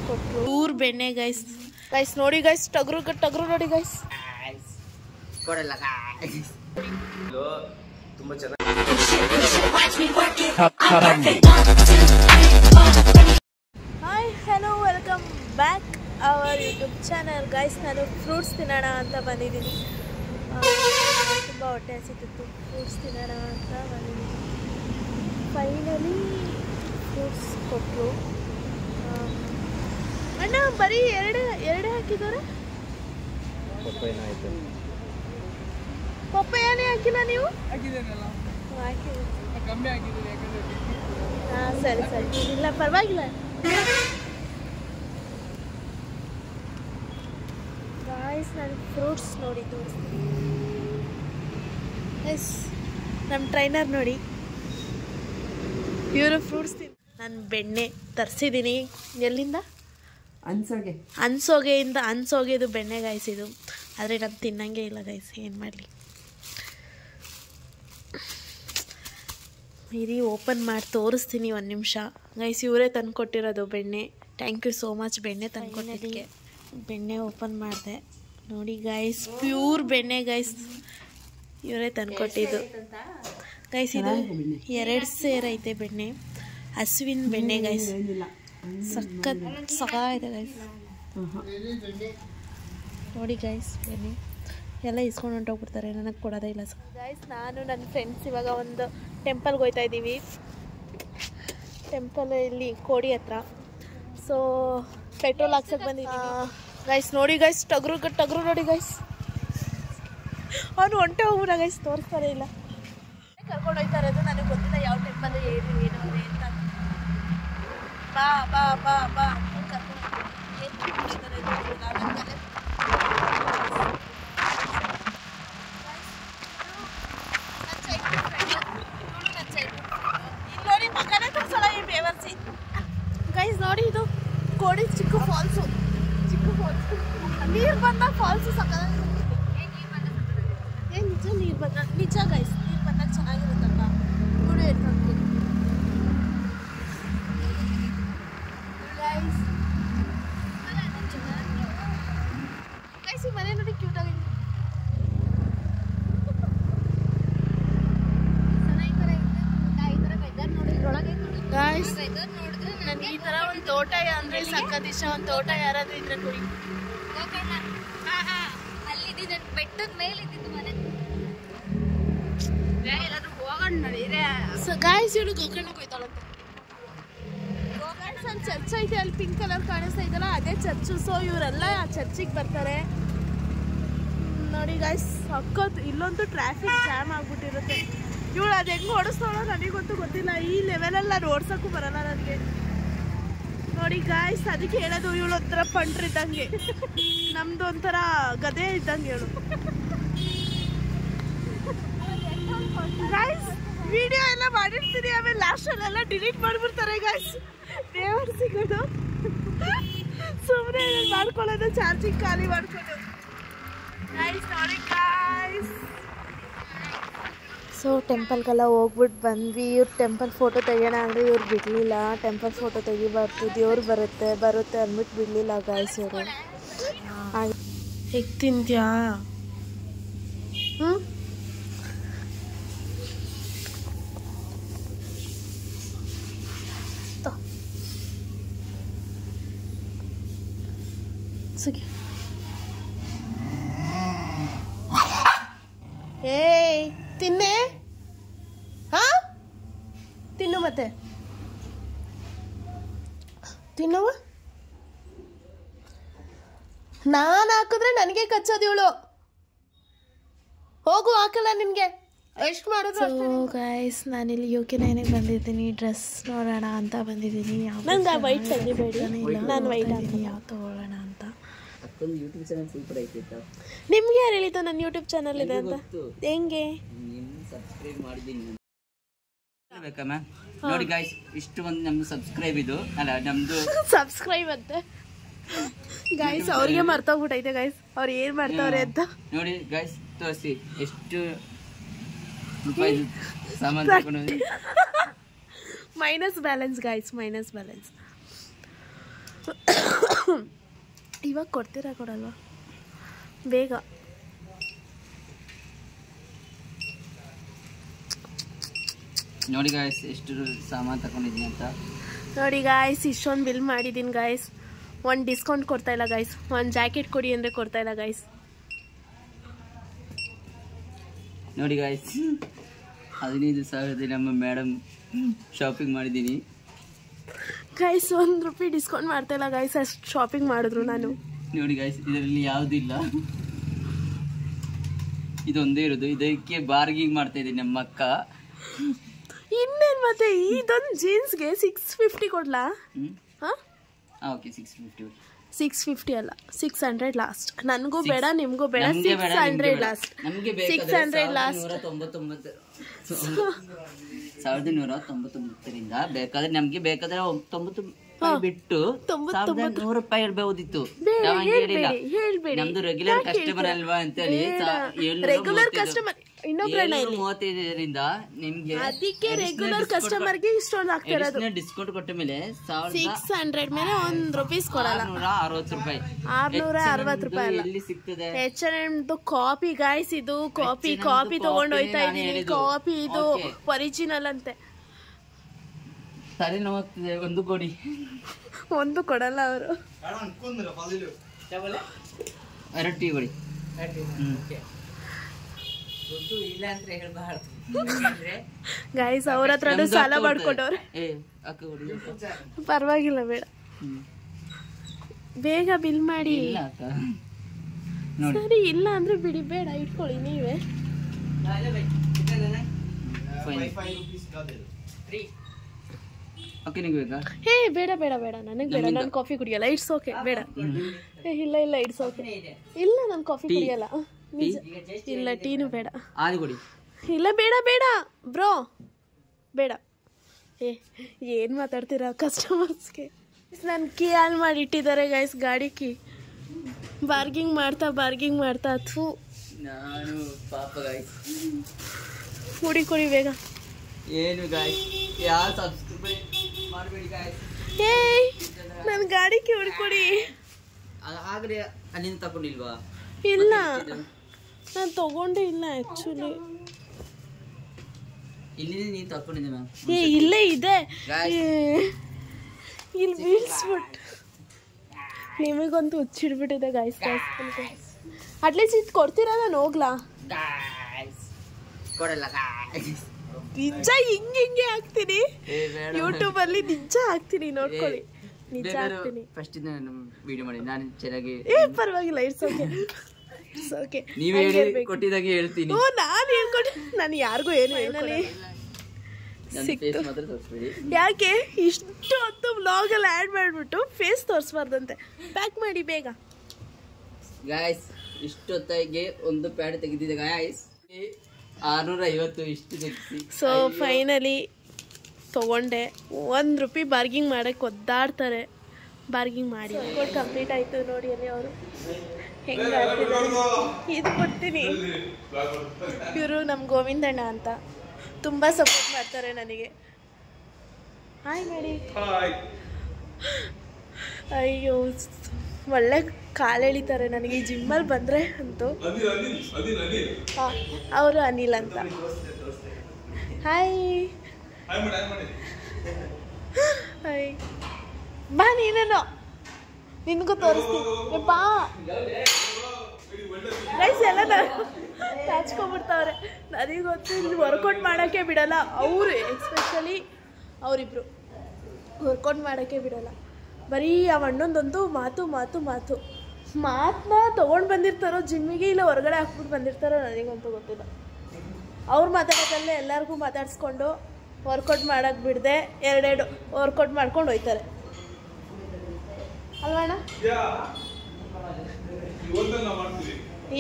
ಕೊಟ್ಟರು ಊರ್ ಬೆಣ್ಣೆ ಗೈಸ್ ಗೈಸ್ ನೋಡಿ ಗೈಸ್ ಟಗರು ನೋಡಿ ಗೈಸ್ ಕೊಡಲ್ಲ ತುಂಬಾ ಚೆನ್ನಾಗಿ hi hello welcome back our YouTube channel guys. ನಾನು ಫ್ರೂಟ್ಸ್ ತಿನ್ನೋಣ ಅಂತ ಬಂದಿದ್ದೀನಿ. ತುಂಬ ಹೊಟ್ಟೆ ಹಸಿತಿತ್ತು, ಫ್ರೂಟ್ಸ್ ತಿನ್ನೋಣ ಅಂತ ಬಂದಿದ್ದೀನಿ. ಫೈನಲಿ ಫ್ರೂಟ್ಸ್ ಕೊಟ್ಟರು. ಅಣ್ಣ ಬರೀ ಎರಡೇ ಹಾಕಿದ್ದಾರೆ, ಪಪ್ಪಾಯನೇ ಹಾಕಿಲ್ಲ ನೀವು? ಹಾಂ ಸರಿ ಇಲ್ಲ ಪರವಾಗಿಲ್ಲ. ಗಾಯ್ಸ್ ನಾನು ಫ್ರೂಟ್ಸ್ ನೋಡಿ ತೋರಿಸ್ತೀನಿ. ಎಸ್ ನಮ್ಮ ಟ್ರೈನರ್ ನೋಡಿ, ಇವರು ಫ್ರೂಟ್ಸ್ ನಾನು ಬೆಣ್ಣೆ ತರಿಸಿದ್ದೀನಿ. ಎಲ್ಲಿಂದ? ಅನ್ಸೋಗೆದು ಬೆಣ್ಣೆ ಗಾಯ್ಸ್ ಇದು. ಆದರೆ ನಾನು ತಿನ್ನಂಗೆ ಇಲ್ಲ ಗೈಸ್, ಏನು ಮಾಡಲಿ. ಇರಿ ಓಪನ್ ಮಾಡಿ ತೋರಿಸ್ತೀನಿ ಒಂದು ನಿಮಿಷ ಗೈಸ್. ಇವರೇ ತಂದುಕೊಟ್ಟಿರೋದು ಬೆಣ್ಣೆ. ಥ್ಯಾಂಕ್ ಯು ಸೋ ಮಚ್ ಬೆಣ್ಣೆ ತಂದುಕೊಟ್ಟಿದ್ದಕ್ಕೆ. ಬೆಣ್ಣೆ ಓಪನ್ ಮಾಡಿದೆ ನೋಡಿ ಗೈಸ್, ಪ್ಯೂರ್ ಬೆಣ್ಣೆ ಗೈಸ್. ಇವರೇ ತಂದುಕೊಟ್ಟಿದ್ದು ಗೈಸ್. ಇದು 2 ಸೇರ್ ಐತೆ ಬೆಣ್ಣೆ, ಹಸುವಿನ ಬೆಣ್ಣೆ ಗೈಸ್. ಸಖತ್ತಾಗಿದೆ ಗೈಸ್. ನೋಡಿ ಗೈಸ್ ಬೆಣ್ಣೆ ಎಲ್ಲ ಇಸ್ಕೊಂಡು ಹೊಂಟೋಗ್ಬಿಡ್ತಾರೆ, ನನಗೆ ಕೊಡೋದೇ ಇಲ್ಲ ಗೈಸ್. ನಾನು ನನ್ನ ಫ್ರೆಂಡ್ಸ್ ಇವಾಗ ಒಂದು ಟೆಂಪಲ್ಗೆ ಹೋಗ್ತಾ ಇದ್ದೀವಿ. ಟೆಂಪಲ್ ಇಲ್ಲಿ ಕೋಡಿ ಹತ್ರ. ಸೊ ಪೆಟ್ರೋಲ್ ಹಾಕ್ಸಕ್ಕೆ ಬಂದಿದ್ದೀವಿ ಗೈಸ್. ನೋಡಿ ಗೈಸ್ ಟಗರು ನೋಡಿ ಗೈಸ್. ಅವನು ಹೊಂಟೆ ಹೋಗ್ಬಿಡ ಗೈಸ್, ತೋರಿಸ್ತಾರೆ ಇಲ್ಲ. ಕರ್ಕೊಂಡು ಹೋಗ್ತಾ ಇರೋದು, ನನಗೆ ಗೊತ್ತಿಲ್ಲ ಯಾವ ಟೆಂಪಲ್ ಏನು ಅಂತ. ಬಾ ಬಾ ಬಾ ಬಾ ಕರ್ಕೊಂಡು ನೋಡಿ ಮಗನೇ ತೋರಿಸೋಣ ಈ ಬೇವರ್ಸಿ ಗೈಸ್. ನೋಡಿ ಇದು ಕೋಡಿ ಚಿಕ್ಕ ಫಾಲ್ಸು, ನೀರು ಬಂದಾಗ ಫಾಲ್ಸು ಸಕ್ಕತ್ತಾಗಿ. ನಿಜ ನೀರು ಬಂದಾಗ ನಿಜ ಗೈಸ್, ನೀರು ಬಂದಾಗ ಚೆನ್ನಾಗಿರುತ್ತಲ್ಲ ನೋಡಿ. ಇರ್ತೀನಿ ಗೈಸ್. ಗೈಸ್ ಈ ಮನೆ ನೋಡಿ ಕ್ಯೂಟ್ ಆಗಿದೆ. ಗೈಸ್ ನನಗೆ ಈ ಥರ ಒಂದು ತೋಟ ಅಂದರೆ ಸಖತ್ ಇಷ್ಟ. ಒಂದು ತೋಟ ಯಾರಾದ್ರೂ ಇದ್ರೆ ಕೊಡಿ. ಅಲ್ಲಿದ್ದಿದ್ದ ಬೆಟ್ಟದ ಮೇಲೆ ಇದ್ದಿದ್ದು ಮನೆ. ಎಲ್ಲಾದ್ರೂ ಹೋಗೋಣ ನಡೀರೆ. ಸೊ ಗಾಯ್ಸ್ ಇವಳು ಗೋಕರ್ಣಕ್ಕೆ ಹೋಯ್ತಾಳಂತೆ. ಗೋಕರ್ಣ ಚರ್ಚ್ ಐತೆ ಅಲ್ಲಿ, ಪಿಂಕ್ ಕಲರ್ ಕಾಣಿಸ್ತಾ ಇದೆಯಲ್ಲ ಅದೇ ಚರ್ಚು. ಸೊ ಇವರೆಲ್ಲ ಆ ಚರ್ಚಿಗೆ ಬರ್ತಾರೆ ನೋಡಿ ಗಾಯ್ಸ್. ಸಖತ್ ಇಲ್ಲೊಂದು ಟ್ರಾಫಿಕ್ ಜಾಮ್ ಆಗ್ಬಿಟ್ಟಿರುತ್ತೆ. ಇವಳು ಅದು ಹೆಂಗೆ ಓಡಿಸ್ತಾಳೋ ನನಗಂತೂ ಗೊತ್ತಿಲ್ಲ. ಈ ಲೆವೆಲಲ್ಲಿ ನಾನು ಓಡ್ಸೋಕ್ಕೂ ಬರಲ್ಲ ನನಗೆ ನೋಡಿ ಗಾಯ್ಸ್. ಅದಕ್ಕೆ ಹೇಳೋದು ಇವಳು ಒಂಥರ ಪಂಟ್ರ್ ಇದ್ದಂಗೆ, ನಮ್ದು ಒಂಥರ ಗದೆ ಇದ್ದಂಗೆ ಇವಳು. ಗಾಯ್ಸ್ ವಿಡಿಯೋ ಎಲ್ಲ ಮಾಡಿರ್ತೀನಿ, ಆಮೇಲೆ ಲಾಸ್ಟಲ್ಲೆಲ್ಲ ಡಿಲೀಟ್ ಮಾಡಿಬಿಡ್ತಾರೆ ಗಾಯ್ಸ್. ದೇವರ್ಸಿಗಳು ಸುಮ್ಮನೆ ಮಾಡ್ಕೊಳ್ಳೋದು, ಚಾರ್ಜಿಂಗ್ ಖಾಲಿ ಮಾಡ್ಕೊಂಡು ಗಾಯ್ಸ್ ನೋಡಿ ಗಾಯ್ಸ್. ಸೊ ಟೆಂಪಲ್ಗೆಲ್ಲ ಹೋಗ್ಬಿಟ್ಟು ಬಂದ್ವಿ. ಇವ್ರು ಟೆಂಪಲ್ ಫೋಟೋ ತೆಗಿಯೋಣ ಅಂದರೆ ಇವ್ರು ಬಿಡಲಿಲ್ಲ. ಟೆಂಪಲ್ ಫೋಟೋ ತೆಗಿಬಾರ್ದು, ದೇವ್ರು ಬರುತ್ತೆ ಅಂದ್ಬಿಟ್ಟು ಬಿಡಲಿಲ್ಲ ಗಾಯ್ಸ್ ಇವರು. ಹೇಗೆ ತಿಂತ್ಯಾ? ಸುಗಿ ಏಯ್ ತಿನ್ನೆ. ಹಾ ತಿನ್ನು, ಮತ್ತೆ ತಿನ್ನುವ. ನಾನು ಹಾಕಿದ್ರೆ ನನಗೆ ಕಚ್ಚೋದು ಇವಳು. ಹೋಗು ಹಾಕಲ್ಲ ನಿನ್ಗೆ ಎಷ್ಟು ಮಾಡೋದು. ಗೈಸ್ ನಾನಿಲ್ಲಿ UK9ಗೆ ಬಂದಿದ್ದೀನಿ. ಡ್ರೆಸ್ ನೋಡೋಣ ಅಂತ ಬಂದಿದ್ದೀನಿ. ನಂಗೆ ವೈಟ್ ತೆಗಿಬೇಡಿ, ನಾನು ವೈಟ್ ಯಾವ ತಗೊಳ್ಳೋಣ ಅಂತ. ನಿಮ್ಗೆ ಯಾರು ಹೇಳಿದ್ದು ನನ್ನ ಯೂಟ್ಯೂಬ್ ಚಾನಲ್ ಇದೆ ಅಂತ? ಹೆಂಗೆ ನೋಡಿ ಗೈಸ್, ಇಷ್ಟು ಒಂದು ನಮ್ದು ಸಬ್ಸ್ಕ್ರೈಬ್ ಇದು ಅಲ್ಲ ನಮ್ದು ಸಬ್ಸ್ಕ್ರೈಬ್ ಅಂತೆ ಗೈಸ್. ಅವ್ರಿಗೆ ಮರ್ತೋಗ್ಬಿಟ್ಟೈತೆ ಗೈಸ್, ಅವ್ರು ಏನ್ ಮಾಡ್ತಾವ್ರೆ ಅಂತ ನೋಡಿ ಗೈಸ್. ತೋರಿಸಿ ಎಷ್ಟು ರೂಪಾಯಿ ಸಾಮಾನು ತಗೊಂಡು. Minus balance guys, minus balance. ಇವಾಗ ಕೊಡ್ತೀರಾ ಕೊಡಲ್ವಾ? ಬೇಗ ನೋಡಿ ಗಾಯ್ಸ್ ಎಷ್ಟು ಸಾಮಾನು ತಗೊಂಡಿದ್ದೀನಿ ಅಂತ. ನೋಡಿ ಗಾಯ್ಸ್ ಇಷ್ಟೊಂದು ಬಿಲ್ ಮಾಡಿದ್ದೀನಿ ಗಾಯ್ಸ್. ಒಂದು ಡಿಸ್ಕೌಂಟ್ ಕೊಡ್ತಾ ಇಲ್ಲ ಗಾಯ್ಸ್. ಒಂದು ಜಾಕೆಟ್ ಕೊಡಿ ಅಂದರೆ ಕೊಡ್ತಾ ಇಲ್ಲ ಗಾಯ್ಸ್. ನೋಡಿ ಗಾಯ್ಸ್ 15,000 ನಮ್ಮ ಮೇಡಮ್ ಶಾಪಿಂಗ್ ಮಾಡಿದ್ದೀನಿ ಗಾಯ್ಸ್. ₹1 ಡಿಸ್ಕೌಂಟ್ ಮಾಡ್ತಾ ಇಲ್ಲ ಗಾಯ್ಸ್. ಅಷ್ಟು ಶಾಪಿಂಗ್ ಮಾಡಿದ್ರು ನಾನು. ನೋಡಿ ಗಾಯ್ಸ್ ಇದರಲ್ಲಿ ಯಾವುದಿಲ್ಲ, ಇದೊಂದೇ ಇರೋದು. ಇದಕ್ಕೆ ಬಾರ್ಗಿಂಗ್ ಮಾಡ್ತಾ ಇದ್ದೀನಿ ನಮ್ಮ ಅಕ್ಕ. ಇನ್ನೇನು ಮತ್ತೆ ಇದೊಂದು ಜೀನ್ಸ್ಗೆ 650 ಕೊಡ್ಲಾ? ಹಾಂ ಓಕೆ 650. 650 ಅಲ್ಲ 600 ಲಾಸ್ಟ್. ನನಗೂ ಬೇಡ ನಿಮಗೂ ಬೇಡ. 600 ಲಾಸ್ಟ್. 600 ಲಾಸ್ಟ್. 1199ರಿಂದ ಬೇಕಾದ್ರೆ ನಮ್ಗೆ ಬೇಕಾದ್ರೆ 90 ಬಿಟ್ಟು 100 ರೂಪಾಯಿ ಇರ್ಬಹುದಿತ್ತು. ನಮ್ದು ರೆಗ್ಯುಲರ್ ಕಸ್ಟಮರ್ ಅಲ್ವಾ ಅಂತ ಹೇಳಿ ರೆಗ್ಯುಲರ್ ಕಸ್ಟಮರ್ 735ರಿಂದ ನಿಮ್ಗೆ ಅದಕ್ಕೆ ರೆಗ್ಯುಲರ್ ಕಸ್ಟಮರ್ಗೆ ಇಷ್ಟೊಂದು ಆಗ್ತಿರೋದು. ಡಿಸ್ಕೌಂಟ್ ಕೊಟ್ಟ ಮೇಲೆ 600 ಮೇಲೆ ₹1 ಕೊಡಲ್ಲ. 660 ರೂಪಾಯಿ. 660 ರೂಪಾಯಿ ಅಲ್ಲ. ಎಲ್ಲಿ ಸಿಗ್ತದೆ? H&M copy guys. ಇದು ಕಾಪಿ ತಗೊಂಡು ಹೋಯ್ತಾ ಇದೀನಿ. ಕಾಪಿ ಇದು ಒರಿಜಿನಲ್ ಅಂತೆ. ತಲೆ ನೋವಾಗ್ತಿದೆ. ಒಂದು ಕೊಡಿ. ಒಂದು ಕೊಡಲ್ಲ ಅವರು. 2 ಟೀ ಕೊಡಿ. ಗಾಯ್ಸ್ ಅವ್ರ ಹತ್ರನೂ ಸಾಲ ಮಾಡ್ಕೊಂಡವ್ರೆ. ಪರವಾಗಿಲ್ಲ ಬೇಡ, ಬೇಗ ಬಿಲ್ ಮಾಡಿ. ಸರಿ ಇಲ್ಲ ಅಂದ್ರೆ ಬಿಡಿ, ಬೇಡ ಇಟ್ಕೊಳ್ಳಿ ನೀವೇ. ಹೇ ಬೇಡ ಬೇಡ ಬೇಡ, ನನಗೆ ಬೇಡ. ನಾನು ಕಾಫಿ ಕುಡಿಯಲ್ಲ. ಇಟ್ಸ್ ಓಕೆ, ಬೇಡ. ಇಲ್ಲ ಇಲ್ಲ ಇಟ್ಸ್ ಓಕೆ. ಇಲ್ಲ ನಾನು ಕಾಫಿ ಕುಡಿಯಲ್ಲ. ಇಲ್ಲ ಟೀನು ಬೇಡ. ಇಲ್ಲ ಬೇಡ ಬೇಡ ಬ್ರೋ, ಬೇಡ. ಏನು ಮಾತಾಡ್ತೀರಾ ಕಸ್ಟಮರ್ಸ್ಗೆ? ನನ್ನ ಕೀ ಹಾಳು ಮಾಡಿ ಇಟ್ಟಿದ್ದಾರೆ ಗೈಸ್, ಗಾಡಿ ಕೀ. ಬಾರ್ಗಿಂಗ್ ಮಾಡ್ತಾ ಥೂ. ನಾನು ಪಾಪ ಗೈಸ್. ಕುಡಿ ಬೇಗ. ಏನು ಗಾಯ್ಸ್, ಯಾವ ಸಬ್ಸ್ಕ್ರೈಬ್ ಮಾಡಬೇಡಿ ಗಾಯ್ಸ್. ಏಯ್ ನನ್ನ ಗಾಡಿ ಕೀ ಹುಡ್ಕೊಡಿ. ಆಗ್ರೆ ಅಲ್ಲಿಂದ ತಗೊಂಡಿಲ್ವಾ? ಇಲ್ಲ ನಾನು ತಗೊಂಡೇ ಇಲ್ಲ ಆ್ಯಕ್ಚುಲಿ. ಇಲ್ಲಿ ನೀನು ತಗೊಂಡಿದ್ದೆ ಮ್ಯಾಮ್. ಇಲ್ಲೇ ಇದೆ. ಇಲ್ಲಿ ಬೀಳ್ಸ್ಬಿಟ್ಟು ನಿಮಗಂತೂ ಹುಚ್ಚಿಡ್ಬಿಟ್ಟಿದೆ ಗಾಯ್ಸ್. ಅಟ್ಲೀಸ್ಟ್ ಇದು ಕೊಡ್ತೀರಾ? ನಾನು ಹೋಗ್ಲಾ? ಕೊಡಲ್ಲ ನಿಜ. ಹಿಂಗೆ ಹಾಕ್ತೀನಿ ಯೂಟ್ಯೂಬಲ್ಲಿ. ನಿಜ ಹಾಕ್ತೀನಿ, ನೋಡ್ಕೊಳ್ಳಿ. ನಿಜ ಹಾಕ್ತೀನಿ. ಫಸ್ಟ್ ನಾನು ವಿಡಿಯೋ ಮಾಡಿ ನಾನು ಚೆನ್ನಾಗಿ. ಪರವಾಗಿಲ್ಲ, ಇಟ್ಸ್ ಓಕೆ. ಓಕೆ, ನೀವು ಹೇಳಿ ಕೊಟ್ಟಿದ್ದಾಗೆ ಹೇಳ್ತೀನಿ. ನಾನು ಹೇಳ್ಕೊಡಿ. ನಾನು ಯಾರಿಗೂ ಏನು ಹೇಳಿ ಸಿಕ್ತು. ಯಾಕೆ ಇಷ್ಟು ಹೊತ್ತು ವ್ಲಾಗಲ್ಲಿ ಆ್ಯಡ್ ಮಾಡಿಬಿಟ್ಟು ಫೇಸ್ ತೋರಿಸ್ಬಾರ್ದಂತೆ? ಪ್ಯಾಕ್ ಮಾಡಿ ಬೇಗ ಗಾಯ್ಸ್. ಇಷ್ಟೊತ್ತಾಗೆ ಒಂದು ಪ್ಯಾಡ್ ತೆಗೆದಿದೆ ಗಾಯ್ಸ್. 650 ಇಷ್ಟು ತೆಗೆಸಿ. ಸೊ ಫೈನಲಿ ತೊಗೊಂಡೆ. ₹1 ಬಾರ್ಗಿಂಗ್ ಮಾಡೋಕ್ಕೆ ಒದ್ದಾಡ್ತಾರೆ. ಬಾರ್ಗಿಂಗ್ ಮಾಡಿ ಕಂಪ್ಲೀಟ್ ಆಯಿತು. ನೋಡಿ ಅಲ್ಲಿ ಅವರು ಹೆಂಗೆ ಇದು ಕೊಡ್ತೀನಿ. ಇವರು ನಮ್ಮ ಗೋವಿಂದಣ್ಣ ಅಂತ ತುಂಬ ಸಪೋರ್ಟ್ ಮಾಡ್ತಾರೆ ನನಗೆ. ಹಾಯ್ ಮಾಡಿ. ಅಯ್ಯೋ ಒಳ್ಳೆ ಕಾಲು ಎಳಿತಾರೆ ನನಗೆ ಈ ಜಿಮ್ಮಲ್ಲಿ ಬಂದರೆ ಅಂತೂ. ಅವರು ಅನಿಲ್ ಅಂತ. Hi hi. ಬಾ ನೀನೇನೋ, ನಿನಗೂ ತೋರಿಸ್ತೀನಿ ಬಾ. ಗೈಸ್ ಎಲ್ಲ ನಾಚ್ಕೊಂಡ್ಬಿಡ್ತಾವ್ರೆ. ನನಗೆ ಗೊತ್ತು ಇಲ್ಲಿ ವರ್ಕೌಟ್ ಮಾಡೋಕ್ಕೆ ಬಿಡಲ್ಲ ಅವರು. ಎಸ್ಪೆಷಲಿ ಅವರಿಬ್ರು ವರ್ಕೌಟ್ ಮಾಡೋಕ್ಕೆ ಬಿಡಲ್ಲ. ಬರೀ ಆ ಅಣ್ಣಂದಂತೂ ಮಾತನ್ನ ತೊಗೊಂಡು ಬಂದಿರ್ತಾರೋ ಜಿಮ್ಮಿಗೆ, ಇಲ್ಲ ಹೊರಗಡೆ ಹಾಕ್ಬಿಟ್ಟು ಬಂದಿರ್ತಾರೋ ನನಗಂತೂ ಗೊತ್ತಿಲ್ಲ. ಅವ್ರು ಮಾತಾಡೋದಲ್ಲೇ ಎಲ್ಲರಿಗೂ ಮಾತಾಡಿಸ್ಕೊಂಡು ವರ್ಕೌಟ್ ಮಾಡೋಕ್ಕೆ ಬಿಡದೆ 2 ವರ್ಕೌಟ್ ಮಾಡ್ಕೊಂಡು ಹೋಯ್ತಾರೆ ಅಲ್ವಣ್ಣ?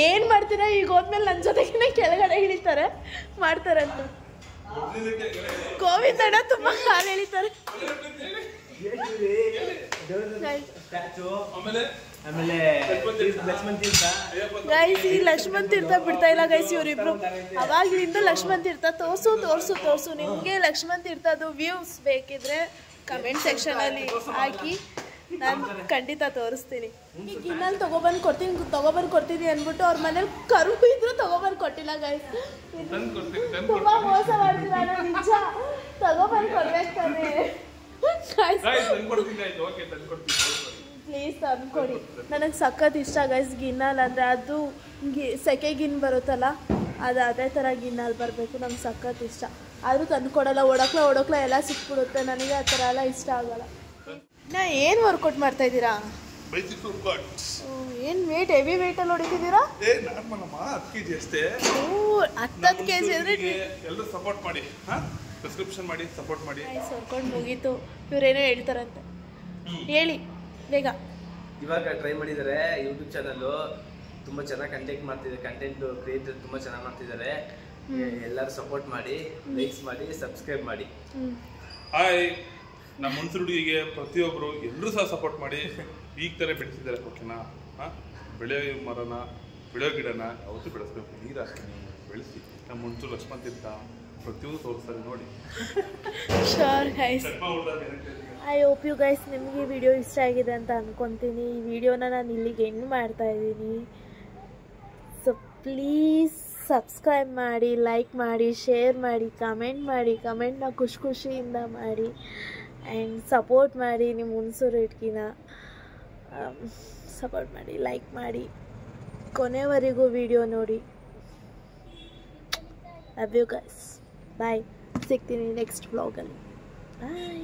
ಏನು ಮಾಡ್ತೀರಾ? ಈಗ ಹೋದ್ಮೇಲೆ ನನ್ನ ಜೊತೆಗೇ ಕೆಳಗಡೆ ಇಳಿತಾರೆ ಮಾಡ್ತಾರೆ ಅಂತ. ಗೋವಿಂದಣ್ಣ ತುಂಬ ಕಾಲು ಎಳಿತಾರೆ. ಗೈಸ್ ಈ ಲಕ್ಷ್ಮಣ್ ತೀರ್ಥ ಬಿಡ್ತಾ ಇಲ್ಲ ಗೈಸ್ ಇವರಿಬ್ರು. ಅವಾಗ್ಲಿಂದ ಲಕ್ಷ್ಮಣ್ ತೀರ್ಥ ತೋರ್ಸು. ನಿಮಗೆ ಲಕ್ಷ್ಮಣ್ ತೀರ್ಥದು ವ್ಯೂಸ್ ಬೇಕಿದ್ರೆ ಕಮೆಂಟ್ ಸೆಕ್ಷನಲ್ಲಿ ಹಾಕಿ. ನಾನು ಖಂಡಿತ ತೋರಿಸ್ತೀನಿ. ಈಗ ಗಿನ್ನಲ್ಲಿ ತಗೊಬಂದು ಕೊಡ್ತೀನಿ ಅಂದ್ಬಿಟ್ಟು ಅವ್ರ ಮನೇಲಿ ಕರು ಇದ್ರು ತಗೊಬಂದು ಕೊಟ್ಟಿಲ್ಲ ಗೈಸ್. ತುಂಬಾ ಮೋಸ ಮಾಡ್ತೀರ ನಿಜ. ತಗೊಬಂದು ಕೊಡ್ಬೇಕು ತಾನೆ ಪ್ಲೀಸ್ ತಂದ್ಕೊಡಿ. ನನಗೆ ಸಖತ್ ಇಷ್ಟ ಗೈಸ್ ಗಿನ್ನಲ್ ಅಂದರೆ. ಅದು ಸೆಕೆ ಗಿನ್ ಬರುತ್ತಲ್ಲ ಅದು ಅದೇ ಥರ ಗಿನ್ನಲ್ಲಿ ಬರಬೇಕು. ನಂಗೆ ಸಖತ್ ಇಷ್ಟ. ಆದರೂ ತಂದುಕೊಡಲ್ಲ. ಓಡೋಕ್ಲ ಎಲ್ಲ ಸಿಕ್ಬಿಡುತ್ತೆ. ನನಗೆ ಆ ಥರ ಎಲ್ಲ ಇಷ್ಟ ಆಗಲ್ಲ. ನಾ ಏನು ವರ್ಕೌಟ್ ಮಾಡ್ತಾ ಇದ್ದೀರಾ? ಏನು ವೇಟ್ ಹೆವಿ ವೇಟಲ್ಲಿ ಹೊಡಿತಿದ್ದೀರಾ? 10 kg ಅಷ್ಟೇ. 10 kg ಅಂದರೆ ಎಲ್ಲರೂ ಸಪೋರ್ಟ್ ಮಾಡಿ, ಸಬ್ಸ್ಕ್ರಿಪ್ಷನ್ ಮಾಡಿ, ಸಪೋರ್ಟ್ ಮಾಡಿ. ವರ್ಕೌಟ್ ಮುಗೀತು. ಇವರೇನೋ ಹೇಳ್ತಾರಂತೆ, ಹೇಳಿ ಬೇಗ. ಇವಾಗ ಟ್ರೈ ಮಾಡಿದ್ದಾರೆ ಯೂಟ್ಯೂಬ್ ಚಾನಲ್ಲು. ತುಂಬ ಚೆನ್ನಾಗಿ ಕಂಟೆಂಟ್ ಕ್ರಿಯೇಟರ್ ತುಂಬ ಚೆನ್ನಾಗಿ ಮಾಡ್ತಿದ್ದಾರೆ. ಎಲ್ಲರೂ ಸಪೋರ್ಟ್ ಮಾಡಿ, ಲೈಕ್ಸ್ ಮಾಡಿ, ಸಬ್ಸ್ಕ್ರೈಬ್ ಮಾಡಿ. ಹಾಯ್, ನಮ್ಮ ಮುನ್ಸುರುಡಿಗೆ ಪ್ರತಿಯೊಬ್ಬರು ಎಲ್ಲರೂ ಸಹ ಸಪೋರ್ಟ್ ಮಾಡಿ. ಈಗ ಥರ ಬೆಳೆಸಿದ್ದಾರೆ, ಓಕೆನಾ? ಬೆಳೆಯೋ ಮರನ, ಬೆಳೆಯೋ ಗಿಡನ ಯಾವತ್ತೂ ಬೆಳೆಸ್ಬೇಕು. ನೀರು ಹಾಕ್ತೀನಿ, ಬೆಳೆಸಿ. ನಮ್ಮ ಮುನ್ಸೂರು ಲಕ್ಷ್ಮಣ್ ತೀರ್ಥ ಪ್ರತಿಯೊಂದು ತೋರಿಸ್ತಾರೆ ನೋಡಿ. Sure guys, I hope you guys ನಿಮಗೆ ವಿಡಿಯೋ ಇಷ್ಟ ಆಗಿದೆ ಅಂತ ಅಂದ್ಕೊತೀನಿ. ಈ ವಿಡಿಯೋನ ನಾನು ಇಲ್ಲಿಗೆ ಎಂಡ್ ಮಾಡ್ತಾ ಇದ್ದೀನಿ. ಸೊ ಪ್ಲೀಸ್ ಸಬ್ಸ್ಕ್ರೈಬ್ ಮಾಡಿ, ಲೈಕ್ ಮಾಡಿ, ಶೇರ್ ಮಾಡಿ, ಕಮೆಂಟ್ ಮಾಡಿ. ಕಮೆಂಟ್ನ ಖುಷಿಯಿಂದ ಮಾಡಿ ಆ್ಯಂಡ್ ಸಪೋರ್ಟ್ ಮಾಡಿ. ನಿಮ್ಮ ಹುಣಸೂರು ಇಟ್ಕಿನ ಸಪೋರ್ಟ್ ಮಾಡಿ, ಲೈಕ್ ಮಾಡಿ, ಕೊನೆವರೆಗೂ ವಿಡಿಯೋ ನೋಡಿ. Love you guys. ಬಾಯ್. ಸಿಗ್ತೀನಿ ನೆಕ್ಸ್ಟ್ ವ್ಲಾಗಲ್ಲಿ. ಬಾಯ್.